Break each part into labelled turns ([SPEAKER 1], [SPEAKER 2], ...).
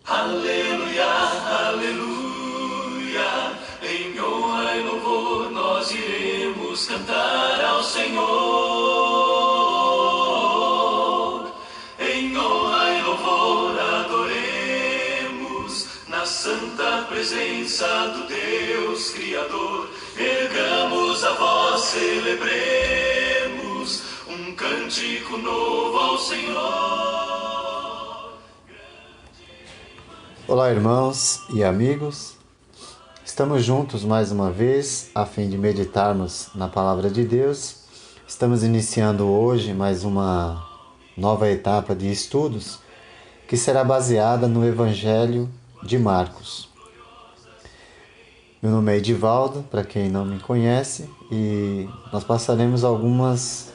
[SPEAKER 1] Aleluia, aleluia, em honra e louvor nós iremos cantar ao Senhor. Em honra e louvor adoremos, na santa presença do Deus Criador. Ergamos a voz, celebremos um cântico novo ao Senhor.
[SPEAKER 2] Olá, irmãos e amigos, estamos juntos mais uma vez a fim de meditarmos na Palavra de Deus. Estamos iniciando hoje mais uma nova etapa de estudos que será baseada no Evangelho de Marcos. Meu nome é Edivaldo, para quem não me conhece, e nós passaremos alguns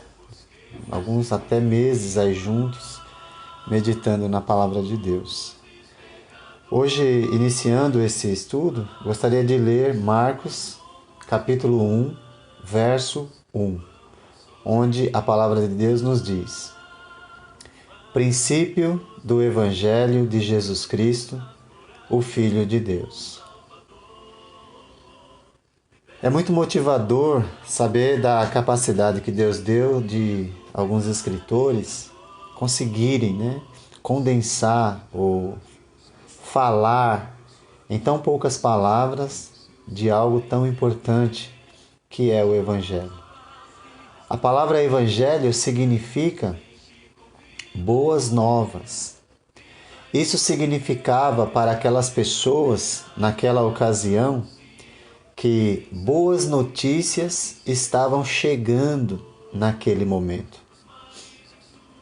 [SPEAKER 2] até meses aí juntos meditando na Palavra de Deus. Hoje, iniciando esse estudo, gostaria de ler Marcos, capítulo 1, verso 1, onde a palavra de Deus nos diz: Princípio do Evangelho de Jesus Cristo, o Filho de Deus. É muito motivador saber da capacidade que Deus deu de alguns escritores conseguirem, condensar ou falar em tão poucas palavras de algo tão importante que é o Evangelho. A palavra Evangelho significa boas novas. Isso significava para aquelas pessoas, naquela ocasião, que boas notícias estavam chegando naquele momento.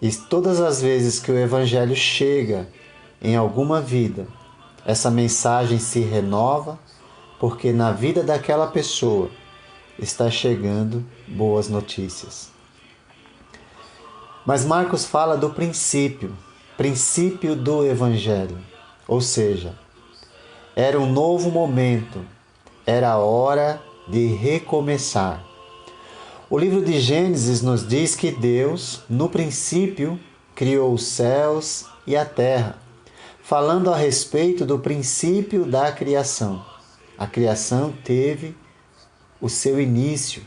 [SPEAKER 2] E todas as vezes que o Evangelho chega em alguma vida, essa mensagem se renova, porque na vida daquela pessoa está chegando boas notícias. Mas Marcos fala do princípio do Evangelho, ou seja, era um novo momento, era a hora de recomeçar. O livro de Gênesis nos diz que Deus, no princípio, criou os céus e a terra, falando a respeito do princípio da criação. A criação teve o seu início,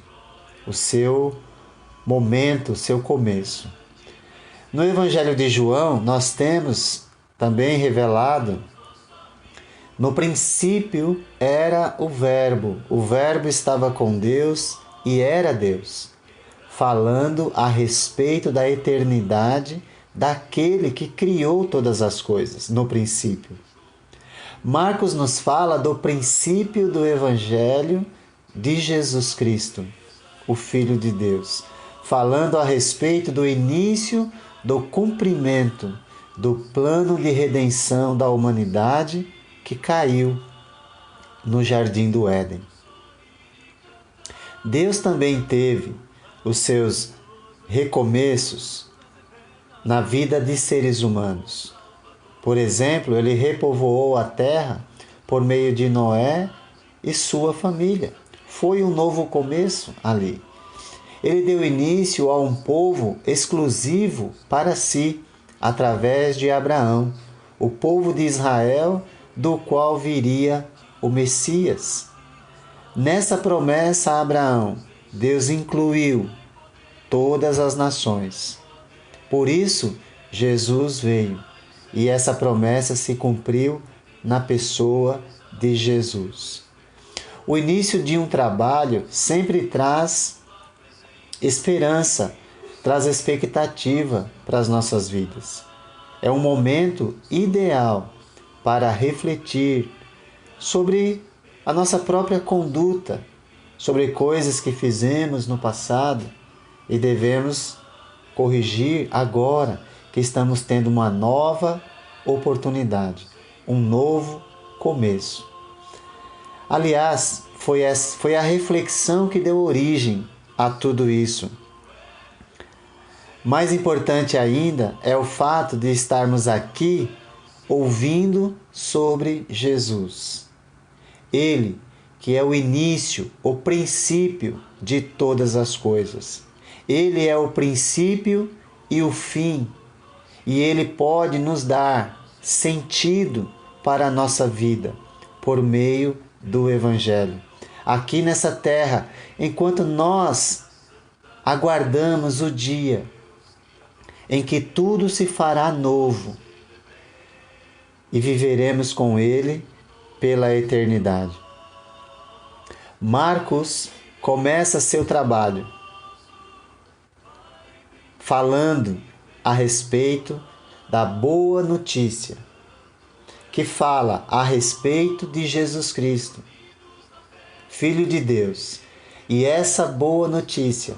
[SPEAKER 2] o seu momento, o seu começo. No Evangelho de João, nós temos também revelado: no princípio era o Verbo estava com Deus e era Deus, falando a respeito da eternidade daquele que criou todas as coisas, no princípio. Marcos nos fala do princípio do Evangelho de Jesus Cristo, o Filho de Deus, falando a respeito do início do cumprimento do plano de redenção da humanidade que caiu no Jardim do Éden. Deus também teve os seus recomeços na vida de seres humanos. Por exemplo, ele repovoou a terra por meio de Noé e sua família. Foi um novo começo ali. Ele deu início a um povo exclusivo para si, através de Abraão, o povo de Israel, do qual viria o Messias. Nessa promessa a Abraão, Deus incluiu todas as nações. Por isso, Jesus veio, e essa promessa se cumpriu na pessoa de Jesus. O início de um trabalho sempre traz esperança, traz expectativa para as nossas vidas. É um momento ideal para refletir sobre a nossa própria conduta, sobre coisas que fizemos no passado e devemos corrigir agora que estamos tendo uma nova oportunidade, um novo começo. Aliás, foi a reflexão que deu origem a tudo isso. Mais importante ainda é o fato de estarmos aqui ouvindo sobre Jesus. Ele, que é o início, o princípio de todas as coisas. Ele é o princípio e o fim, e Ele pode nos dar sentido para a nossa vida por meio do Evangelho. Aqui nessa terra, enquanto nós aguardamos o dia em que tudo se fará novo e viveremos com Ele pela eternidade. Marcos começa seu trabalho falando a respeito da boa notícia, que fala a respeito de Jesus Cristo, Filho de Deus. E essa boa notícia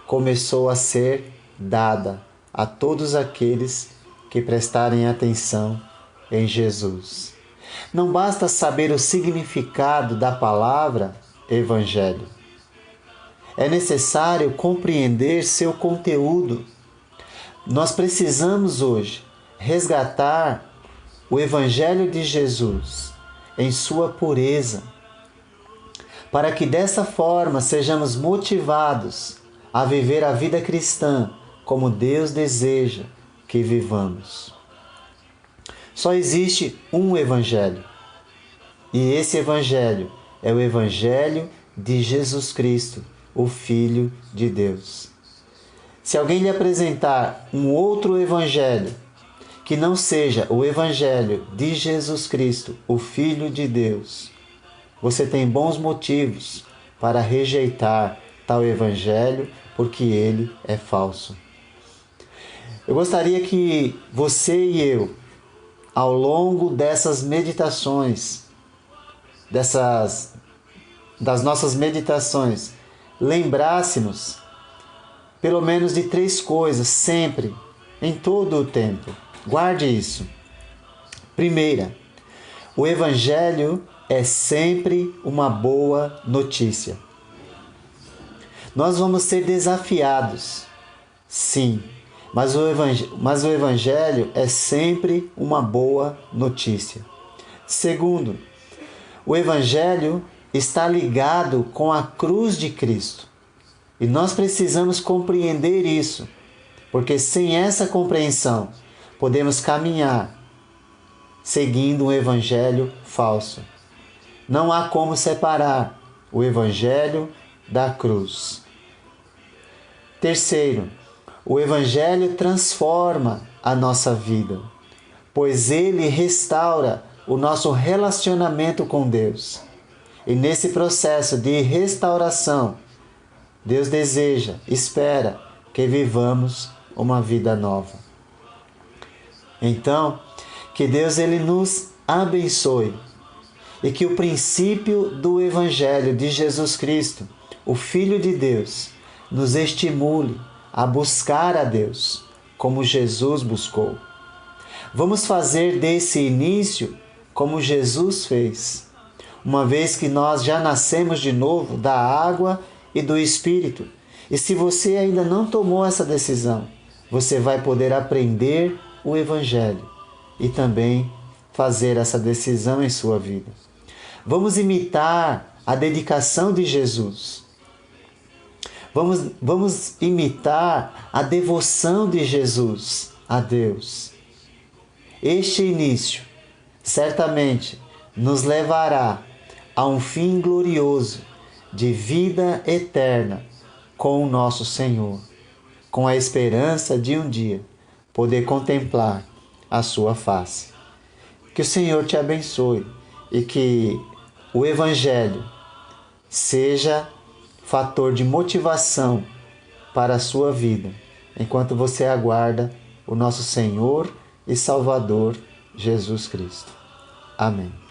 [SPEAKER 2] começou a ser dada a todos aqueles que prestarem atenção em Jesus. Não basta saber o significado da palavra Evangelho. É necessário compreender seu conteúdo. Nós precisamos hoje resgatar o Evangelho de Jesus em sua pureza, para que dessa forma sejamos motivados a viver a vida cristã como Deus deseja que vivamos. Só existe um Evangelho, e esse Evangelho é o Evangelho de Jesus Cristo, o Filho de Deus. Se alguém lhe apresentar um outro Evangelho, que não seja o Evangelho de Jesus Cristo, o Filho de Deus, você tem bons motivos para rejeitar tal Evangelho, porque ele é falso. Eu gostaria que você e eu, ao longo dessas meditações, das nossas meditações, lembrássemos pelo menos de 3 coisas sempre, em todo o tempo. Guarde isso. Primeira, o Evangelho é sempre uma boa notícia. Nós vamos ser desafiados, sim, mas o Evangelho é sempre uma boa notícia. Segundo, o Evangelho está ligado com a cruz de Cristo. E nós precisamos compreender isso, porque sem essa compreensão, podemos caminhar seguindo um evangelho falso. Não há como separar o evangelho da cruz. Terceiro, o evangelho transforma a nossa vida, pois ele restaura o nosso relacionamento com Deus. E nesse processo de restauração, Deus deseja, espera que vivamos uma vida nova. Então, que Deus ele nos abençoe e que o princípio do Evangelho de Jesus Cristo, o Filho de Deus, nos estimule a buscar a Deus como Jesus buscou. Vamos fazer desse início como Jesus fez, uma vez que nós já nascemos de novo da água e do Espírito. E se você ainda não tomou essa decisão, você vai poder aprender o Evangelho e também fazer essa decisão em sua vida. Vamos imitar a dedicação de Jesus. Vamos imitar a devoção de Jesus a Deus. Este início certamente nos levará a um fim glorioso de vida eterna com o nosso Senhor, com a esperança de um dia poder contemplar a sua face. Que o Senhor te abençoe e que o Evangelho seja fator de motivação para a sua vida, enquanto você aguarda o nosso Senhor e Salvador Jesus Cristo. Amém.